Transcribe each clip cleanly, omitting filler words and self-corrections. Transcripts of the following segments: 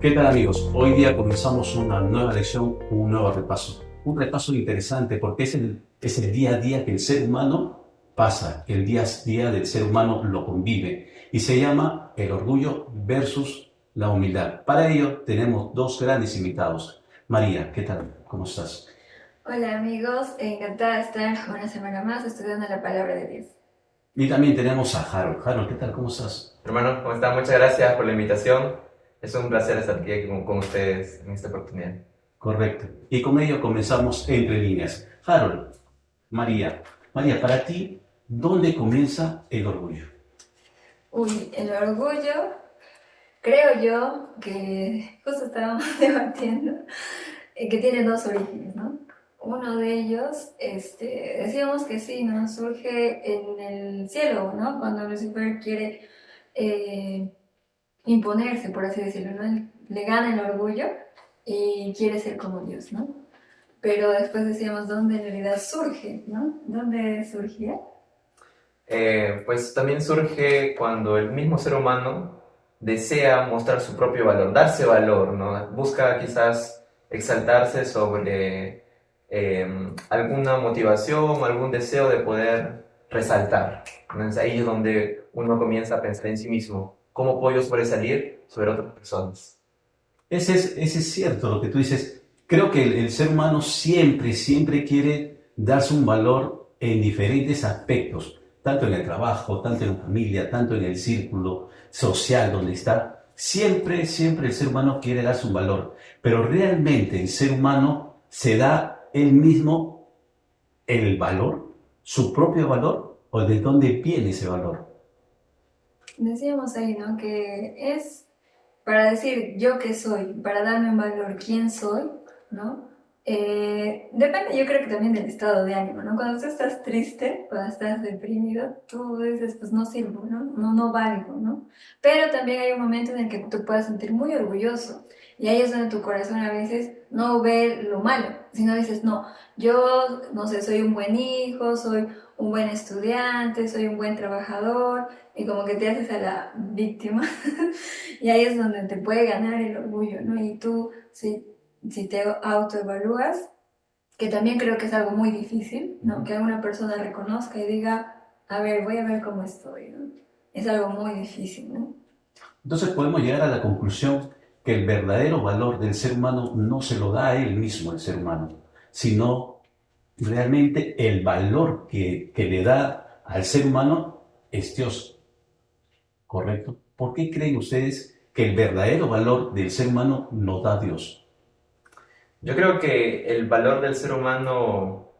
¿Qué tal amigos? Hoy día comenzamos una nueva lección, un nuevo repaso. Un repaso interesante porque es el día a día que el ser humano pasa, el día a día del ser humano lo convive y se llama el orgullo versus la humildad. Para ello tenemos dos grandes invitados. María, ¿qué tal? ¿Cómo estás? Hola amigos, encantada de estar una semana más estudiando la palabra de Dios. Y también tenemos a Harold. Harold, ¿qué tal? ¿Cómo estás? Hermano, ¿cómo están? Muchas gracias por la invitación. Es un placer estar aquí con ustedes en esta oportunidad. Correcto. Y con ello comenzamos entre líneas. Harold, María, para ti, ¿dónde comienza el orgullo? Uy, el orgullo, creo yo que justo estábamos debatiendo que tiene dos orígenes, ¿no? Uno de ellos, decíamos que sí, ¿no? Surge en el cielo, ¿no? Cuando Lucifer quiere eh, imponerse, por así decirlo, ¿no? Él le gana el orgullo y quiere ser como Dios, ¿no? Pero después decíamos dónde en realidad surge, ¿no? ¿Dónde surgía? Pues también surge cuando el mismo ser humano desea mostrar su propio valor, darse valor, ¿no? Busca quizás exaltarse sobre alguna motivación, algún deseo de poder resaltar. Entonces ahí es donde uno comienza a pensar en sí mismo, ¿cómo puedo yo sobresalir sobre otras personas? Ese es cierto lo que tú dices. Creo que el ser humano siempre quiere darse un valor en diferentes aspectos, tanto en el trabajo, tanto en la familia, tanto en el círculo social donde está. Siempre el ser humano quiere darse un valor, pero realmente el ser humano se da él mismo el valor, su propio valor, o de dónde viene ese valor. Decíamos ahí, ¿no? Que es para decir yo qué soy, para darme un valor quién soy, ¿no? Depende, yo creo que también del estado de ánimo, ¿no? Cuando tú estás triste, cuando estás deprimido, tú dices, pues no sirvo, ¿no? No valgo, ¿no? Pero también hay un momento en el que tú puedes sentir muy orgulloso y ahí es donde tu corazón a veces no ve lo malo, sino dices, no, yo, no sé, soy un buen hijo, soy un buen estudiante, soy un buen trabajador y como que te haces a la víctima y ahí es donde te puede ganar el orgullo, ¿no? Y tú, si te autoevalúas, que también creo que es algo muy difícil, ¿no? Que alguna persona reconozca y diga, a ver, voy a ver cómo estoy, ¿no? Es algo muy difícil, ¿no? Entonces podemos llegar a la conclusión que el verdadero valor del ser humano no se lo da a él mismo, el ser humano, sino realmente el valor que le da al ser humano es Dios, ¿correcto? ¿Por qué creen ustedes que el verdadero valor del ser humano no da Dios? Yo creo que el valor del ser humano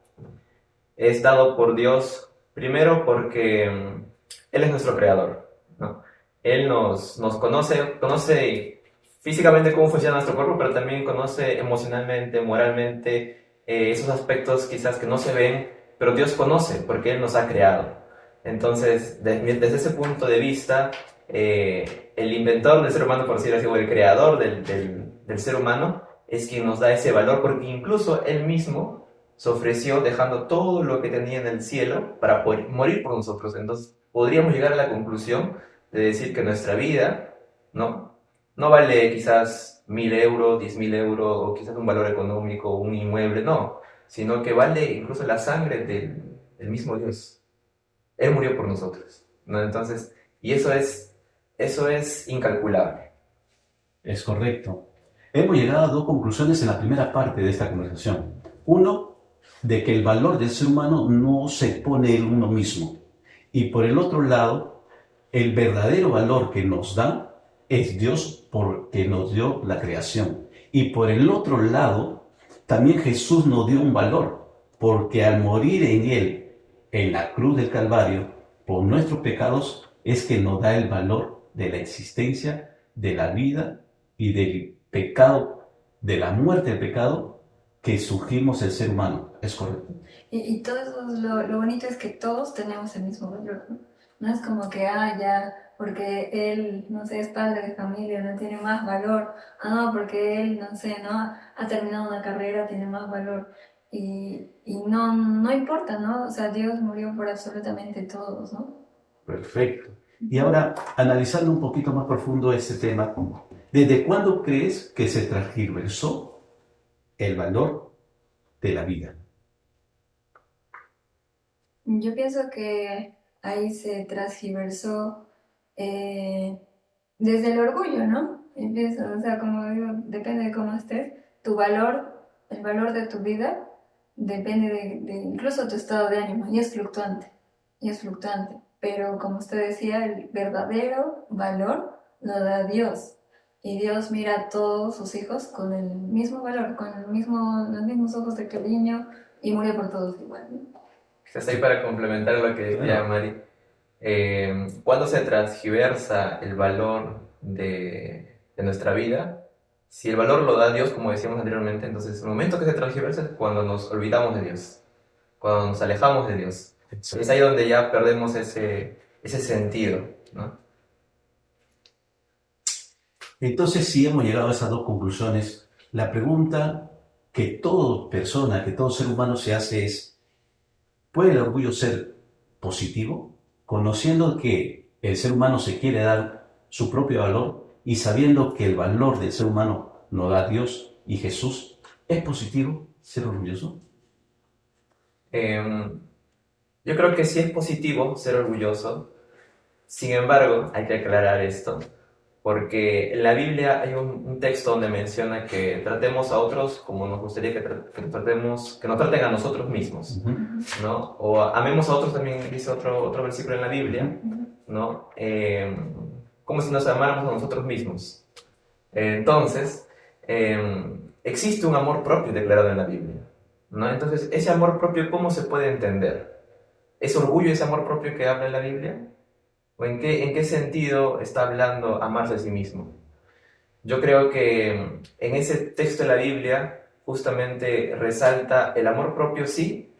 es dado por Dios, primero porque Él es nuestro creador, ¿no? Él nos conoce físicamente cómo funciona nuestro cuerpo, pero también conoce emocionalmente, moralmente, esos aspectos quizás que no se ven, pero Dios conoce porque Él nos ha creado. Entonces, desde ese punto de vista, el inventor del ser humano, por decirlo así, o el creador del ser humano, es quien nos da ese valor, porque incluso Él mismo se ofreció dejando todo lo que tenía en el cielo para poder morir por nosotros. Entonces podríamos llegar a la conclusión de decir que nuestra vida no vale quizás 1.000 euros, 10.000 euros o quizás un valor económico, un inmueble, no, sino que vale incluso la sangre del mismo Dios. Él murió por nosotros, ¿no? Entonces, y eso es incalculable. Es correcto. Hemos llegado a dos conclusiones en la primera parte de esta conversación. Uno, de que el valor del ser humano no se pone en uno mismo. Y por el otro lado, el verdadero valor que nos da es Dios porque nos dio la creación. Y por el otro lado, también Jesús nos dio un valor, porque al morir en Él, en la cruz del Calvario, por nuestros pecados, es que nos da el valor de la existencia, de la vida y del pecado, de la muerte del pecado, que surgimos el ser humano. ¿Es correcto? Y todo eso, lo bonito es que todos tenemos el mismo valor, ¿no? No es como que, ya, porque él, no sé, es padre de familia, no tiene más valor. No, porque él, no sé, ¿no? Ha terminado una carrera, tiene más valor. Y no importa, ¿no? O sea, Dios murió por absolutamente todos, ¿no? Perfecto. Y ahora, analizando un poquito más profundo este tema, ¿Desde cuándo crees que se transgiversó el valor de la vida? Yo pienso que ahí se transgiversó eh, desde el orgullo, ¿no? Empiezo, o sea, como digo, depende de cómo estés, tu valor, el valor de tu vida, depende de incluso tu estado de ánimo, y es fluctuante, pero como usted decía, el verdadero valor lo da Dios, y Dios mira a todos sus hijos con el mismo valor, con los mismos ojos de cariño, y murió por todos igual, ¿no? Quizás ahí para complementar lo que decía Claro. Mari, ¿cuándo se transgiversa el valor de nuestra vida? Si el valor lo da Dios, como decíamos anteriormente, entonces el momento que se transgiversa es cuando nos olvidamos de Dios, cuando nos alejamos de Dios. Es ahí donde ya perdemos ese sentido, ¿no? Entonces, si hemos llegado a esas dos conclusiones, la pregunta que toda persona, que todo ser humano se hace es, ¿puede el orgullo ser positivo? Conociendo que el ser humano se quiere dar su propio valor y sabiendo que el valor del ser humano lo da Dios y Jesús, ¿es positivo ser orgulloso? Eh, yo creo que sí es positivo ser orgulloso. Sin embargo, hay que aclarar esto, porque en la Biblia hay un texto donde menciona que tratemos a otros como nos gustaría que nos traten a nosotros mismos, ¿no? O amemos a otros, también dice otro versículo en la Biblia, ¿no? Como si nos amáramos a nosotros mismos. Entonces, existe un amor propio declarado en la Biblia, ¿no? Entonces, ese amor propio, ¿cómo se puede entender? ¿Es orgullo ese amor propio que habla en la Biblia? ¿O en qué sentido está hablando amarse a sí mismo? Yo creo que en ese texto de la Biblia justamente resalta el amor propio, sí,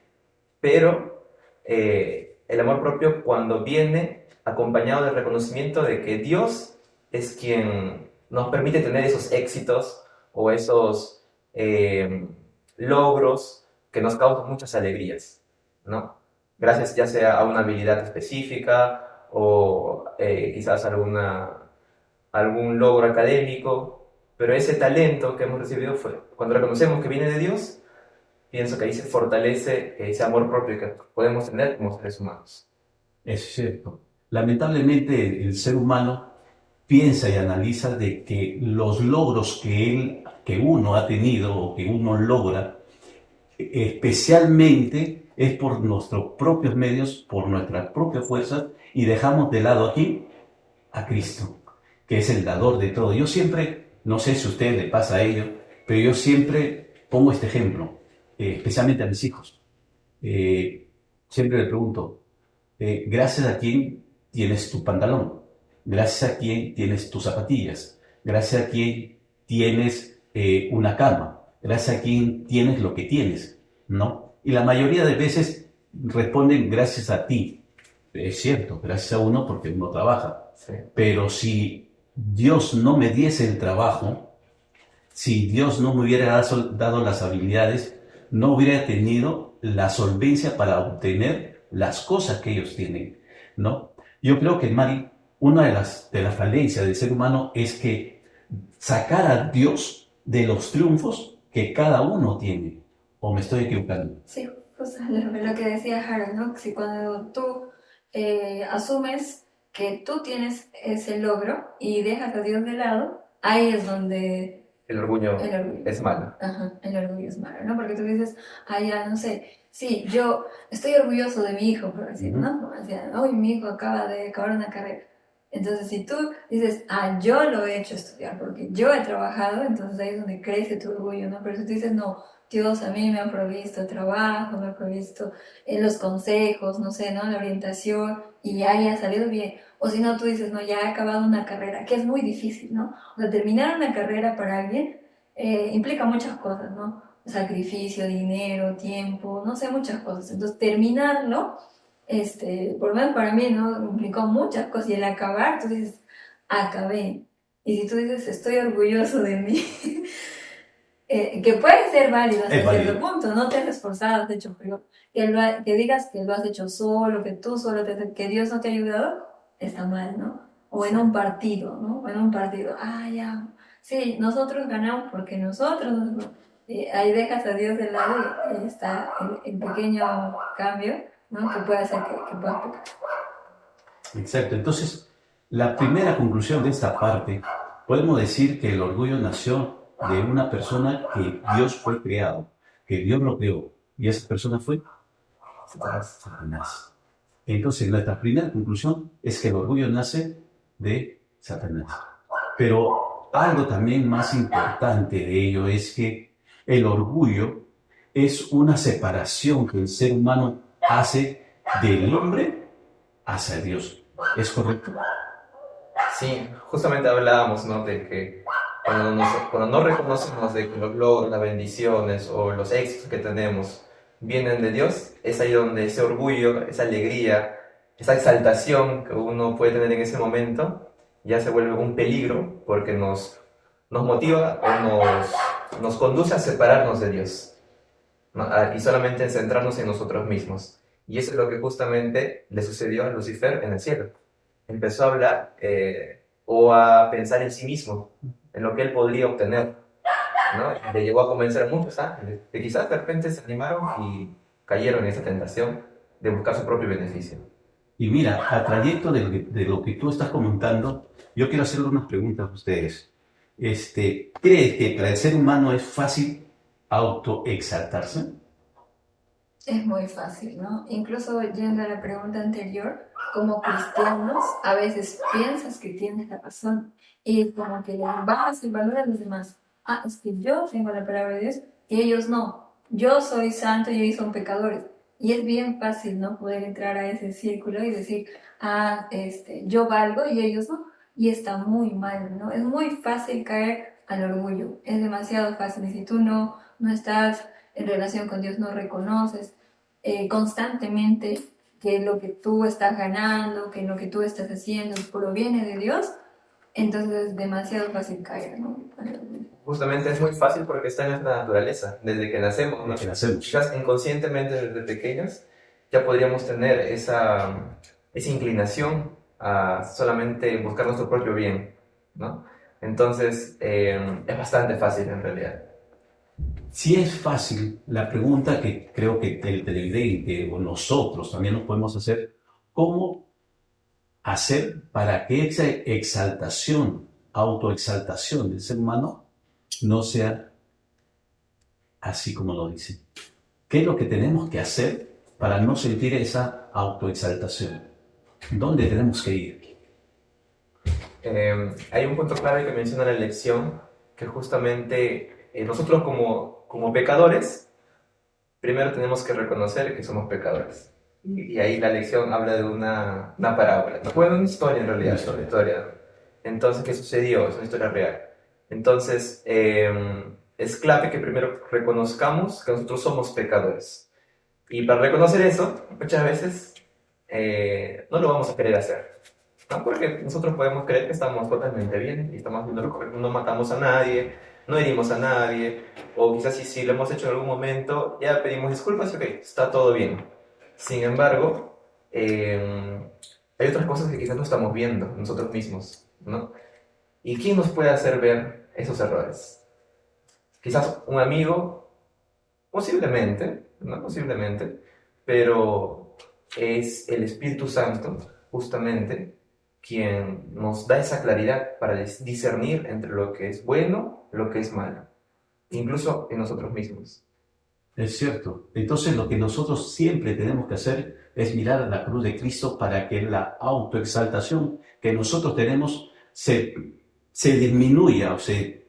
pero el amor propio cuando viene acompañado del reconocimiento de que Dios es quien nos permite tener esos éxitos o esos logros que nos causan muchas alegrías, ¿no? Gracias ya sea a una habilidad específica o quizás algún logro académico, pero ese talento que hemos recibido fue, cuando reconocemos que viene de Dios, pienso que ahí se fortalece ese amor propio que podemos tener como seres humanos. Es cierto. Lamentablemente el ser humano piensa y analiza de que los logros que uno ha tenido o que uno logra, especialmente es por nuestros propios medios, por nuestras propias fuerzas, y dejamos de lado aquí a Cristo, que es el dador de todo. Yo siempre, no sé si a usted le pasa a ello, pero yo siempre pongo este ejemplo, especialmente a mis hijos. Siempre le pregunto, gracias a quién tienes tu pantalón, gracias a quién tienes tus zapatillas, gracias a quién tienes una cama, gracias a quién tienes lo que tienes, ¿no? Y la mayoría de veces responden gracias a ti. Es cierto, gracias a uno porque uno trabaja. Sí. Pero si Dios no me diese el trabajo, si Dios no me hubiera dado las habilidades, no hubiera tenido la solvencia para obtener las cosas que ellos tienen, ¿no? Yo creo que, Mari, una de las falencias del ser humano es que sacar a Dios de los triunfos que cada uno tiene. ¿O me estoy equivocando? Sí, pues lo que decía Harold, ¿no? Que si cuando tú asumes que tú tienes ese logro y dejas a Dios de lado, ahí es donde El orgullo el orgullo es malo. Ajá, el orgullo es malo, ¿no? Porque tú dices, ah, ya, no sé, sí, yo estoy orgulloso de mi hijo, por decir, ¿no? O sea, hoy mi hijo acaba de acabar una carrera. Entonces, si tú dices, ah, yo lo he hecho estudiar porque yo he trabajado, entonces ahí es donde crece tu orgullo, ¿no? Pero si tú dices, no, Dios a mí me ha provisto trabajo, me ha provisto los consejos, no sé, ¿no? La orientación, y ya ha salido bien. O si no, tú dices, no, ya he acabado una carrera, que es muy difícil, ¿no? O sea, terminar una carrera para alguien implica muchas cosas, ¿no? Sacrificio, dinero, tiempo, no sé, muchas cosas. Entonces, terminarlo, por lo menos para mí, ¿no? Implicó muchas cosas. Y el acabar, tú dices, acabé. Y si tú dices, estoy orgulloso de mí, que puede ser válido hasta cierto punto, no te has esforzado, has hecho frío. Que digas que lo has hecho solo, que tú solo, que Dios no te ha ayudado, está mal, ¿no? O en un partido, ¿no? O en un partido, ah, ya, sí, nosotros ganamos porque nosotros, ahí dejas a Dios de lado y ahí está el pequeño cambio, ¿no? Que puede hacer que puedas pecar. Exacto. Entonces, la primera conclusión de esta parte, podemos decir que el orgullo nació de una persona que Dios fue creado, que Dios lo creó, y esa persona fue Satanás. Entonces, nuestra primera conclusión es que el orgullo nace de Satanás. Pero algo también más importante de ello es que el orgullo es una separación que el ser humano hace del hombre hacia Dios. ¿Es correcto? Sí, justamente hablábamos, ¿no? De que cuando no reconocemos de que los logros, las bendiciones o los éxitos que tenemos vienen de Dios, es ahí donde ese orgullo, esa alegría, esa exaltación que uno puede tener en ese momento, ya se vuelve un peligro porque nos motiva o nos conduce a separarnos de Dios, ¿no? Y solamente en centrarnos en nosotros mismos. Y eso es lo que justamente le sucedió a Lucifer en el cielo. Empezó a hablar o a pensar en sí mismo, en lo que él podría obtener, ¿no? Le llegó a convencer a muchos ángeles, que quizás de repente se animaron y cayeron en esa tentación de buscar su propio beneficio. Y mira, a trayecto de lo que tú estás comentando, yo quiero hacerle unas preguntas a ustedes. ¿Crees que para el ser humano es fácil autoexaltarse? Es muy fácil, ¿no? Incluso yendo a la pregunta anterior, como cristianos, a veces piensas que tienes la razón y como que le bajas el valor a los demás. Ah, es que yo tengo la palabra de Dios y ellos no. Yo soy santo y ellos son pecadores. Y es bien fácil, ¿no? Poder entrar a ese círculo y decir, yo valgo y ellos no. Y está muy mal, ¿no? Es muy fácil caer al orgullo. Es demasiado fácil. Y si tú no estás en relación con Dios, no reconoces constantemente que lo que tú estás ganando, que lo que tú estás haciendo proviene de Dios, entonces es demasiado fácil caer, ¿no? Justamente es muy fácil porque está en nuestra naturaleza, desde que nacemos, ¿no? Desde que nacemos. Quizás inconscientemente desde pequeños ya podríamos tener esa inclinación a solamente buscar nuestro propio bien, ¿no? Entonces es bastante fácil en realidad. Si es fácil, la pregunta que creo que el televidente o nosotros también nos podemos hacer, ¿cómo hacer para que esa exaltación, autoexaltación del ser humano no sea así como lo dice? ¿Qué es lo que tenemos que hacer para no sentir esa autoexaltación? ¿Dónde tenemos que ir? Hay un punto clave que menciona la elección, que justamente nosotros como pecadores, primero tenemos que reconocer que somos pecadores. Y ahí la lección habla de una parábola. Bueno, una historia en realidad. Una Historia. Entonces, ¿qué sucedió? Es una historia real. Entonces, es clave que primero reconozcamos que nosotros somos pecadores. Y para reconocer eso, muchas veces no lo vamos a querer hacer, ¿no? Porque nosotros podemos creer que estamos totalmente bien y estamos haciendo lo correcto, no matamos a nadie, no herimos a nadie, o quizás si lo hemos hecho en algún momento, ya pedimos disculpas y ok, está todo bien. Sin embargo, hay otras cosas que quizás no estamos viendo nosotros mismos, ¿no? ¿Y quién nos puede hacer ver esos errores? Quizás un amigo, posiblemente, ¿no? Posiblemente, pero es el Espíritu Santo, justamente, quien nos da esa claridad para discernir entre lo que es bueno, lo que es malo, incluso en nosotros mismos. Es cierto. Entonces lo que nosotros siempre tenemos que hacer es mirar a la cruz de Cristo para que la autoexaltación que nosotros tenemos se disminuya o se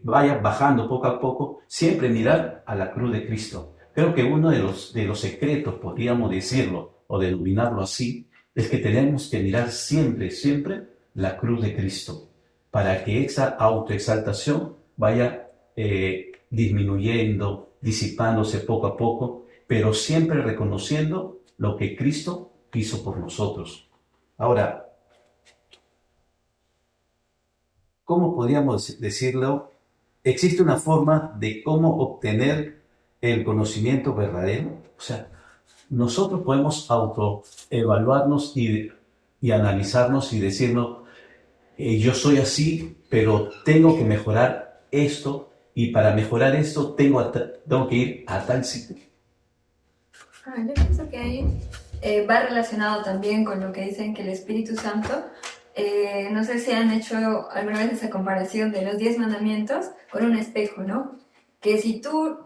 vaya bajando poco a poco, siempre mirar a la cruz de Cristo. Creo que uno de los secretos, podríamos decirlo o denominarlo así, es que tenemos que mirar siempre, siempre la cruz de Cristo, para que esa autoexaltación vaya disminuyendo, disipándose poco a poco, pero siempre reconociendo lo que Cristo hizo por nosotros. Ahora, ¿cómo podríamos decirlo? ¿Existe una forma de cómo obtener el conocimiento verdadero? O sea, nosotros podemos autoevaluarnos y analizarnos y decirnos, yo soy así, pero tengo que mejorar esto, y para mejorar esto tengo que ir a tal sitio. Yo pienso que ahí va relacionado también con lo que dicen que el Espíritu Santo, no sé si han hecho alguna vez esa comparación de los 10 mandamientos con un espejo, ¿no? Que si tú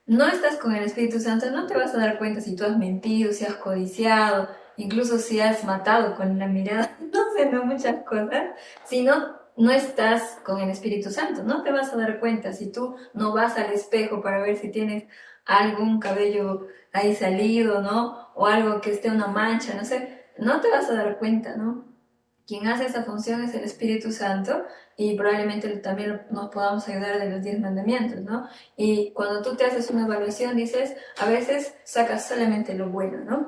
no estás con el Espíritu Santo, no te vas a dar cuenta si tú has mentido, si has codiciado, incluso si has matado con la mirada, no sé, no muchas cosas, si no estás con el Espíritu Santo, no te vas a dar cuenta si tú no vas al espejo para ver si tienes algún cabello ahí salido, ¿no? O algo que esté una mancha, no sé, no te vas a dar cuenta, ¿no? Quien hace esa función es el Espíritu Santo y probablemente también nos podamos ayudar de los 10 mandamientos, ¿no? Y cuando tú te haces una evaluación dices, a veces sacas solamente lo bueno, ¿no?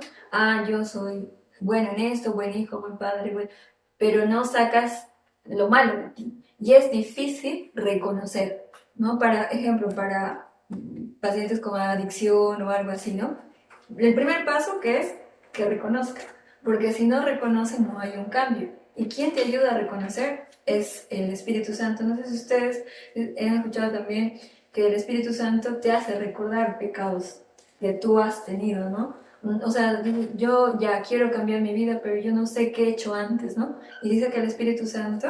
Yo soy bueno en esto, buen hijo, buen padre, pero no sacas lo malo de ti. Y es difícil reconocer, ¿no? Para ejemplo, para pacientes con adicción o algo así, ¿no? El primer paso que es que reconozca, porque si no reconocen no hay un cambio. ¿Y quién te ayuda a reconocer? Es el Espíritu Santo. No sé si ustedes han escuchado también que el Espíritu Santo te hace recordar pecados que tú has tenido, ¿no? O sea, yo ya quiero cambiar mi vida, pero yo no sé qué he hecho antes, ¿no? Y dice que el Espíritu Santo,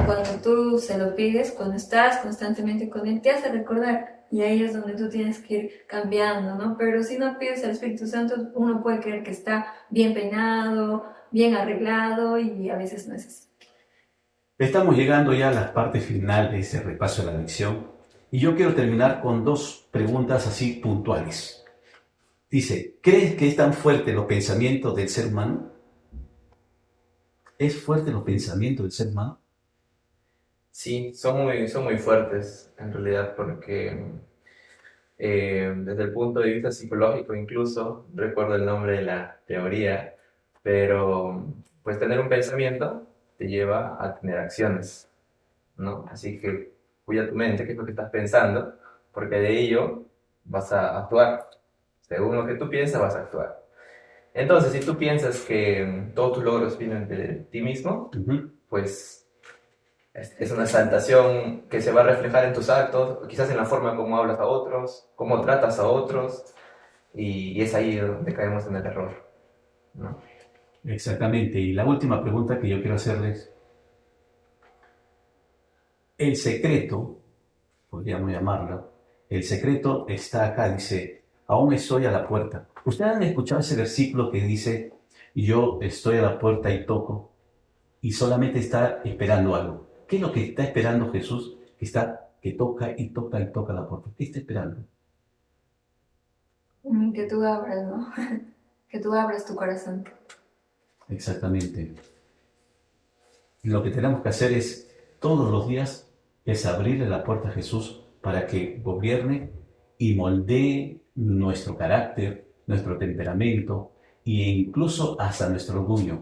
cuando tú se lo pides, cuando estás constantemente con Él, te hace recordar. Y ahí es donde tú tienes que ir cambiando, ¿no? Pero si no pides al Espíritu Santo, uno puede creer que está bien peinado, bien arreglado, y a veces no es así. Estamos llegando ya a la parte final de ese repaso de la lección y yo quiero terminar con dos preguntas así puntuales. Dice, ¿crees que es tan fuerte los pensamientos del ser humano? ¿Es fuerte los pensamientos del ser humano? Sí, son muy fuertes en realidad porque desde el punto de vista psicológico incluso, recuerdo el nombre de la teoría, pero pues tener un pensamiento te lleva a tener acciones, ¿no? Así que cuida tu mente, qué es lo que estás pensando, porque de ello vas a actuar. Según lo que tú piensas, vas a actuar. Entonces, si tú piensas que todos tus logros vienen de ti mismo, pues es una exaltación que se va a reflejar en tus actos, quizás en la forma como hablas a otros, cómo tratas a otros, y es ahí donde caemos en el error, ¿no? Exactamente. Y la última pregunta que yo quiero hacerles, el secreto, podríamos llamarlo, el secreto está acá, dice, aún estoy a la puerta. ¿Ustedes han escuchado ese versículo que dice, yo estoy a la puerta y toco, y solamente está esperando algo? ¿Qué es lo que está esperando Jesús? Que toca y toca y toca la puerta. ¿Qué está esperando? Que tú abras, ¿no? Que tú abras tu corazón. Exactamente. Lo que tenemos que hacer es, todos los días, es abrirle la puerta a Jesús para que gobierne y moldee nuestro carácter, nuestro temperamento e incluso hasta nuestro orgullo.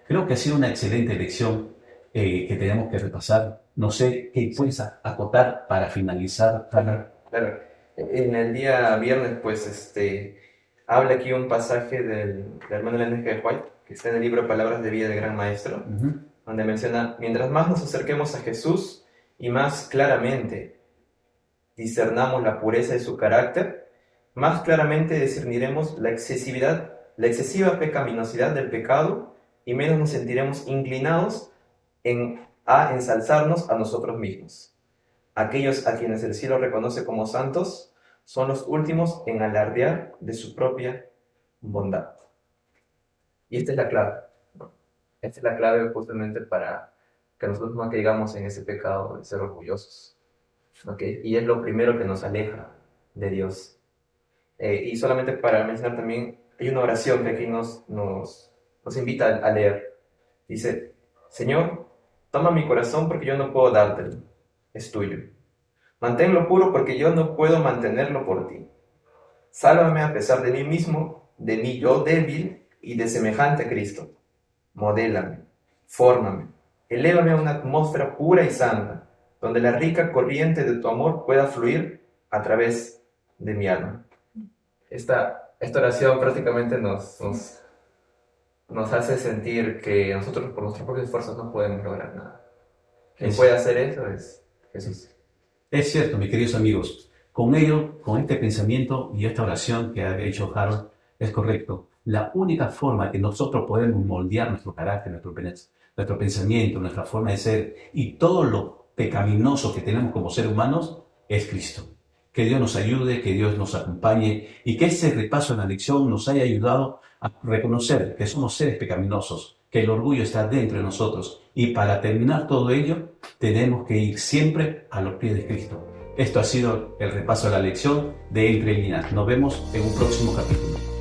Creo que ha sido una excelente lección que tenemos que repasar. No sé qué puedes acotar para finalizar, Tanner. Claro. En el día viernes, pues, habla aquí un pasaje del hermano Ellen G. White, que está en el libro Palabras de Vida del Gran Maestro, donde menciona, mientras más nos acerquemos a Jesús y más claramente discernamos la pureza de su carácter, más claramente discerniremos la excesiva pecaminosidad del pecado y menos nos sentiremos inclinados a ensalzarnos a nosotros mismos. Aquellos a quienes el cielo reconoce como santos son los últimos en alardear de su propia bondad. Y esta es la clave, ¿no? Esta es la clave justamente para que nosotros no caigamos en ese pecado de ser orgullosos, ¿okay? Y es lo primero que nos aleja de Dios. Y solamente para mencionar también, hay una oración que aquí nos invita a leer. Dice, Señor, toma mi corazón porque yo no puedo dártelo, es tuyo. Manténlo puro porque yo no puedo mantenerlo por ti. Sálvame a pesar de mí mismo, de mí yo débil y de semejante a Cristo. Modélame, fórmame, elévame a una atmósfera pura y santa, donde la rica corriente de tu amor pueda fluir a través de mi alma. Esta oración prácticamente nos hace sentir que nosotros por nuestros propios esfuerzos no podemos lograr nada. Quien puede hacer eso es Jesús. Es cierto, mis queridos amigos. Con ello, con este pensamiento y esta oración que ha hecho Harold, es correcto. La única forma que nosotros podemos moldear nuestro carácter, nuestro pensamiento, nuestra forma de ser y todo lo pecaminoso que tenemos como seres humanos es Cristo. Que Dios nos ayude, que Dios nos acompañe y que este repaso en la lección nos haya ayudado a reconocer que somos seres pecaminosos, que el orgullo está dentro de nosotros y para terminar todo ello tenemos que ir siempre a los pies de Cristo. Esto ha sido el repaso de la lección de Entre Líneas. Nos vemos en un próximo capítulo.